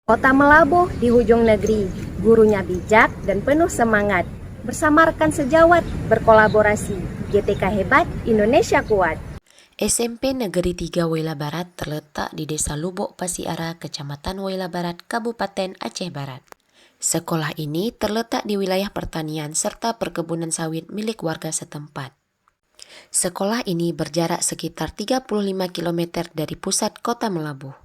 Kota Melabuh di ujung negeri, gurunya bijak dan penuh semangat. Bersama rekan sejawat, berkolaborasi. GTK hebat, Indonesia kuat. SMP Negeri 3 Wela Barat terletak di Desa Lubuk Pasiara, Kecamatan Wela Barat, Kabupaten Aceh Barat. Sekolah ini terletak di wilayah pertanian serta perkebunan sawit milik warga setempat. Sekolah ini berjarak sekitar 35 km dari pusat kota Melabuh.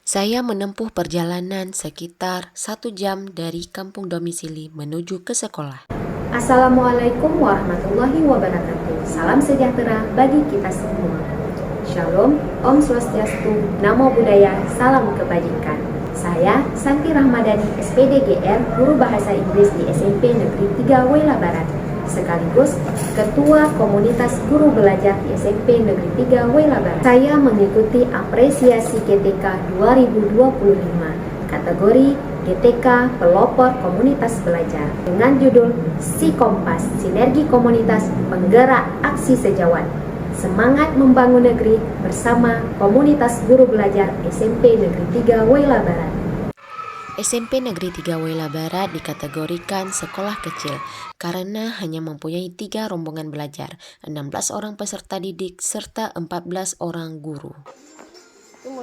Saya menempuh perjalanan sekitar 1 jam dari kampung domisili menuju ke sekolah. Assalamualaikum warahmatullahi wabarakatuh. Salam sejahtera bagi kita semua. Shalom, Om Swastiastu, Namo Buddhaya, salam kebajikan. Saya Santi Rahmadani, SPDGR, guru bahasa Inggris di SMP Negeri 3 Wela Barat, sekaligus Ketua Komunitas Guru Belajar di SMP Negeri 3 Wela Barat. Saya mengikuti apresiasi GTK 2025, kategori GTK Pelopor Komunitas Belajar dengan judul Si Kompas, Sinergi Komunitas Penggerak Aksi Sejawat. Semangat membangun negeri bersama Komunitas Guru Belajar SMP Negeri 3 Wela Barat. SMP Negeri 3 Wela Barat dikategorikan sekolah kecil karena hanya mempunyai 3 rombongan belajar, 16 orang peserta didik, serta 14 orang guru.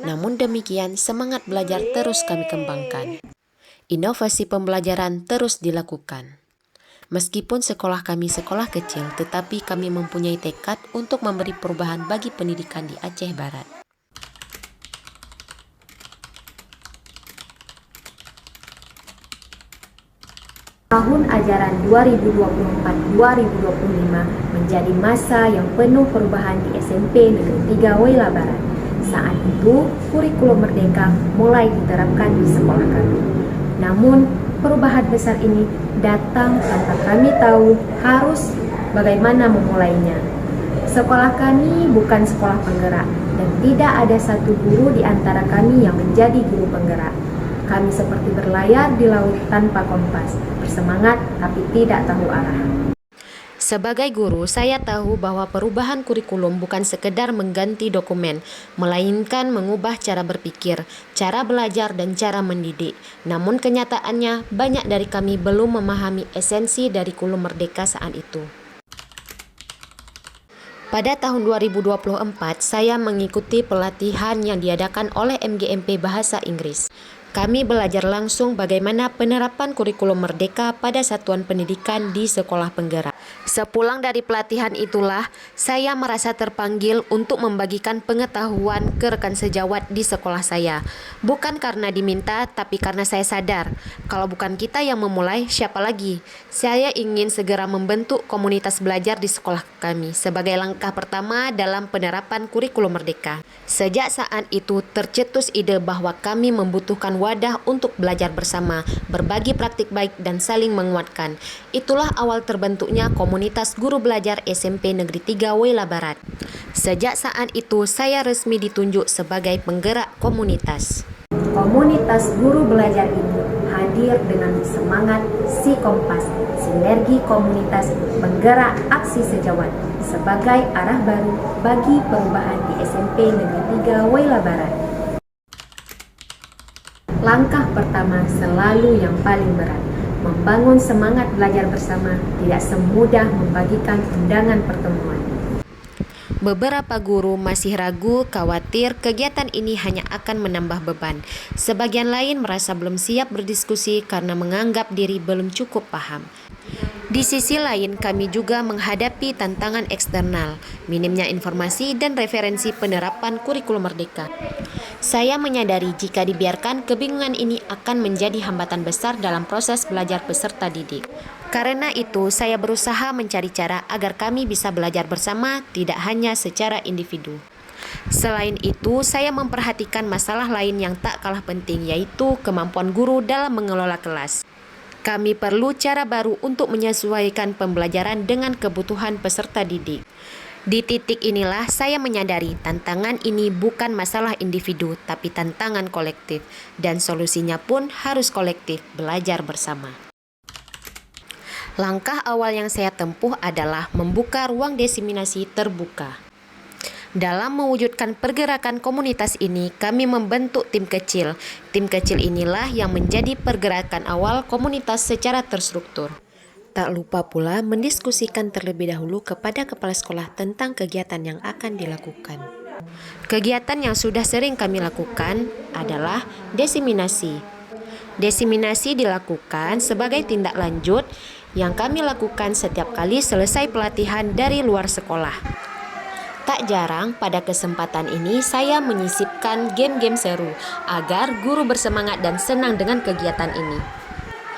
Namun demikian, semangat belajar terus kami kembangkan. Inovasi pembelajaran terus dilakukan. Meskipun sekolah kami sekolah kecil, tetapi kami mempunyai tekad untuk memberi perubahan bagi pendidikan di Aceh Barat. Tahun ajaran 2024-2025 menjadi masa yang penuh perubahan di SMP Negeri 3 Wela Barat. Saat itu, kurikulum Merdeka mulai diterapkan di sekolah kami. Namun, perubahan besar ini datang tanpa kami tahu harus bagaimana memulainya. Sekolah kami bukan sekolah penggerak dan tidak ada satu guru di antara kami yang menjadi guru penggerak. Kami seperti berlayar di laut tanpa kompas, bersemangat tapi tidak tahu arah. Sebagai guru, saya tahu bahwa perubahan kurikulum bukan sekedar mengganti dokumen, melainkan mengubah cara berpikir, cara belajar, dan cara mendidik. Namun kenyataannya, banyak dari kami belum memahami esensi dari kurikulum Merdeka saat itu. Pada tahun 2024, saya mengikuti pelatihan yang diadakan oleh MGMP Bahasa Inggris. Kami belajar langsung bagaimana penerapan kurikulum Merdeka pada satuan pendidikan di sekolah penggerak. Sepulang dari pelatihan itulah, saya merasa terpanggil untuk membagikan pengetahuan ke rekan sejawat di sekolah saya. Bukan karena diminta, tapi karena saya sadar, kalau bukan kita yang memulai, siapa lagi? Saya ingin segera membentuk komunitas belajar di sekolah kami sebagai langkah pertama dalam penerapan kurikulum Merdeka. Sejak saat itu tercetus ide bahwa kami membutuhkan wadah untuk belajar bersama, berbagi praktik baik dan saling menguatkan. Itulah awal terbentuknya komunitas guru belajar SMP Negeri 3 Wela Barat. Sejak saat itu saya resmi ditunjuk sebagai penggerak komunitas. Komunitas guru belajar ini hadir dengan semangat Si Kompas, sinergi komunitas penggerak aksi sejawat sebagai arah baru bagi perubahan di SMP Negeri 3 Wela Barat. Langkah pertama selalu yang paling berat. Membangun semangat belajar bersama tidak semudah membagikan undangan pertemuan. Beberapa guru masih ragu, khawatir kegiatan ini hanya akan menambah beban. Sebagian lain merasa belum siap berdiskusi karena menganggap diri belum cukup paham. Di sisi lain, kami juga menghadapi tantangan eksternal, minimnya informasi dan referensi penerapan kurikulum Merdeka. Saya menyadari jika dibiarkan, kebingungan ini akan menjadi hambatan besar dalam proses belajar peserta didik. Karena itu, saya berusaha mencari cara agar kami bisa belajar bersama, tidak hanya secara individu. Selain itu, saya memperhatikan masalah lain yang tak kalah penting, yaitu kemampuan guru dalam mengelola kelas. Kami perlu cara baru untuk menyesuaikan pembelajaran dengan kebutuhan peserta didik. Di titik inilah saya menyadari tantangan ini bukan masalah individu, tapi tantangan kolektif. Dan solusinya pun harus kolektif, belajar bersama. Langkah awal yang saya tempuh adalah membuka ruang diseminasi terbuka. Dalam mewujudkan pergerakan komunitas ini, kami membentuk tim kecil. Tim kecil inilah yang menjadi pergerakan awal komunitas secara terstruktur. Tak lupa pula mendiskusikan terlebih dahulu kepada kepala sekolah tentang kegiatan yang akan dilakukan. Kegiatan yang sudah sering kami lakukan adalah desiminasi. Desiminasi dilakukan sebagai tindak lanjut yang kami lakukan setiap kali selesai pelatihan dari luar sekolah. Tak jarang pada kesempatan ini saya menyisipkan game-game seru agar guru bersemangat dan senang dengan kegiatan ini.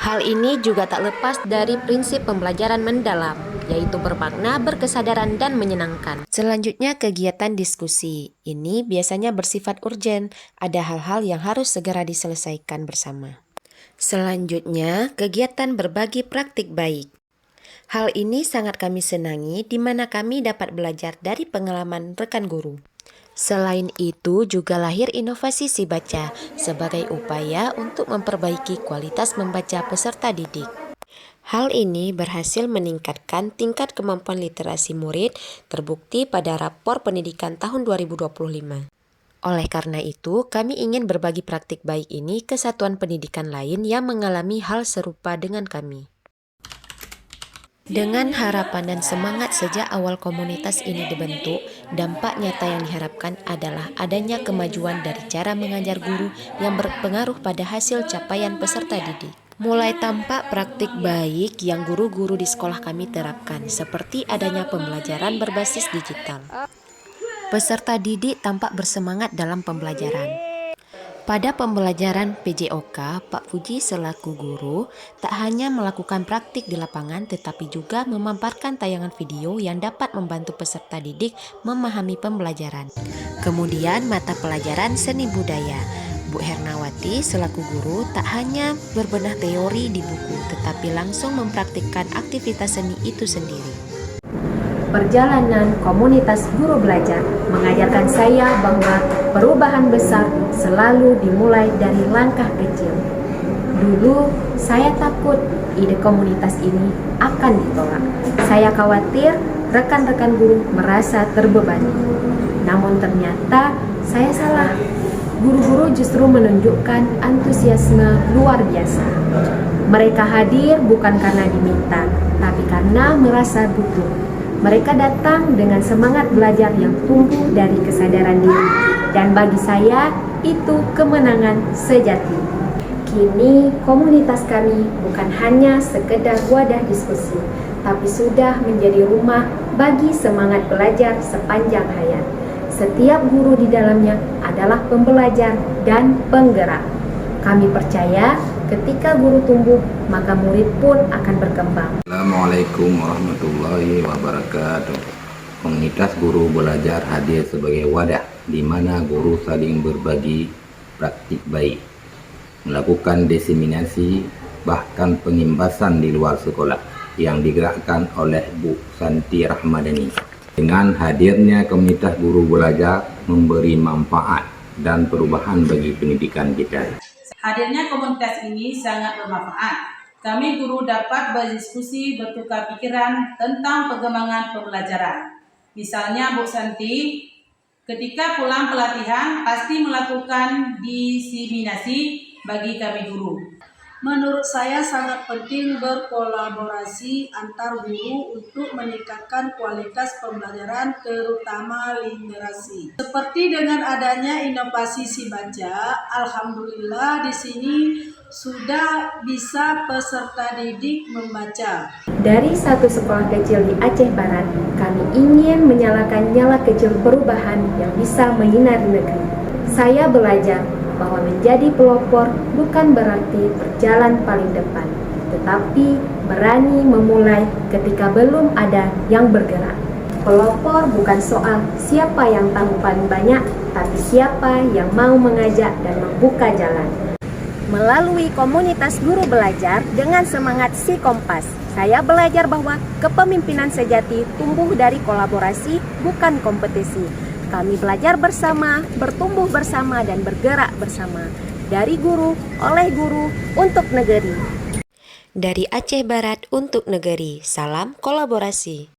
Hal ini juga tak lepas dari prinsip pembelajaran mendalam, yaitu bermakna, berkesadaran, dan menyenangkan. Selanjutnya kegiatan diskusi. Ini biasanya bersifat urgen, ada hal-hal yang harus segera diselesaikan bersama. Selanjutnya kegiatan berbagi praktik baik. Hal ini sangat kami senangi di mana kami dapat belajar dari pengalaman rekan guru. Selain itu juga lahir inovasi Si Baca sebagai upaya untuk memperbaiki kualitas membaca peserta didik. Hal ini berhasil meningkatkan tingkat kemampuan literasi murid terbukti pada rapor pendidikan tahun 2025. Oleh karena itu, kami ingin berbagi praktik baik ini ke satuan pendidikan lain yang mengalami hal serupa dengan kami. Dengan harapan dan semangat sejak awal komunitas ini dibentuk, dampak nyata yang diharapkan adalah adanya kemajuan dari cara mengajar guru yang berpengaruh pada hasil capaian peserta didik. Mulai tampak praktik baik yang guru-guru di sekolah kami terapkan, seperti adanya pembelajaran berbasis digital. Peserta didik tampak bersemangat dalam pembelajaran. Pada pembelajaran PJOK, Pak Puji selaku guru tak hanya melakukan praktik di lapangan tetapi juga memamparkan tayangan video yang dapat membantu peserta didik memahami pembelajaran. Kemudian mata pelajaran seni budaya. Bu Hernawati selaku guru tak hanya berbenah teori di buku tetapi langsung mempraktikkan aktivitas seni itu sendiri. Perjalanan komunitas guru belajar mengajarkan saya bahwa perubahan besar selalu dimulai dari langkah kecil. Dulu saya takut ide komunitas ini akan ditolak. Saya khawatir rekan-rekan guru merasa terbebani. Namun ternyata saya salah. Guru-guru justru menunjukkan antusiasme luar biasa. Mereka hadir bukan karena diminta, tapi karena merasa butuh. Mereka datang dengan semangat belajar yang tumbuh dari kesadaran diri, dan bagi saya itu kemenangan sejati. Kini komunitas kami bukan hanya sekedar wadah diskusi, tapi sudah menjadi rumah bagi semangat belajar sepanjang hayat. Setiap guru di dalamnya adalah pembelajar dan penggerak. Kami percaya ketika guru tumbuh, maka murid pun akan berkembang. Assalamualaikum warahmatullahi wabarakatuh. Komunitas guru belajar hadir sebagai wadah di mana guru saling berbagi praktik baik, melakukan desiminasi bahkan pengimbasan di luar sekolah yang digerakkan oleh Bu Santi Rahmadani. Dengan hadirnya komunitas guru belajar memberi manfaat dan perubahan bagi pendidikan kita. Hadirnya komunitas ini sangat bermanfaat. Kami guru dapat berdiskusi, bertukar pikiran tentang pengembangan pembelajaran. Misalnya Bu Santi, ketika pulang pelatihan pasti melakukan disiminasi bagi kami guru. Menurut saya sangat penting berkolaborasi antar guru untuk meningkatkan kualitas pembelajaran terutama literasi. Seperti dengan adanya inovasi Si Baca, alhamdulillah di sini sudah bisa peserta didik membaca. Dari satu sekolah kecil di Aceh Barat, kami ingin menyalakan nyala kecil perubahan yang bisa menyinari negeri. Saya belajar bahwa menjadi pelopor bukan berarti berjalan paling depan, tetapi berani memulai ketika belum ada yang bergerak. Pelopor bukan soal siapa yang tahu paling banyak, tapi siapa yang mau mengajak dan membuka jalan. Melalui komunitas guru belajar dengan semangat Si Kompas, saya belajar bahwa kepemimpinan sejati tumbuh dari kolaborasi, bukan kompetisi. Kami belajar bersama, bertumbuh bersama, dan bergerak bersama. Dari guru, oleh guru, untuk negeri. Dari Aceh Barat untuk negeri, salam kolaborasi.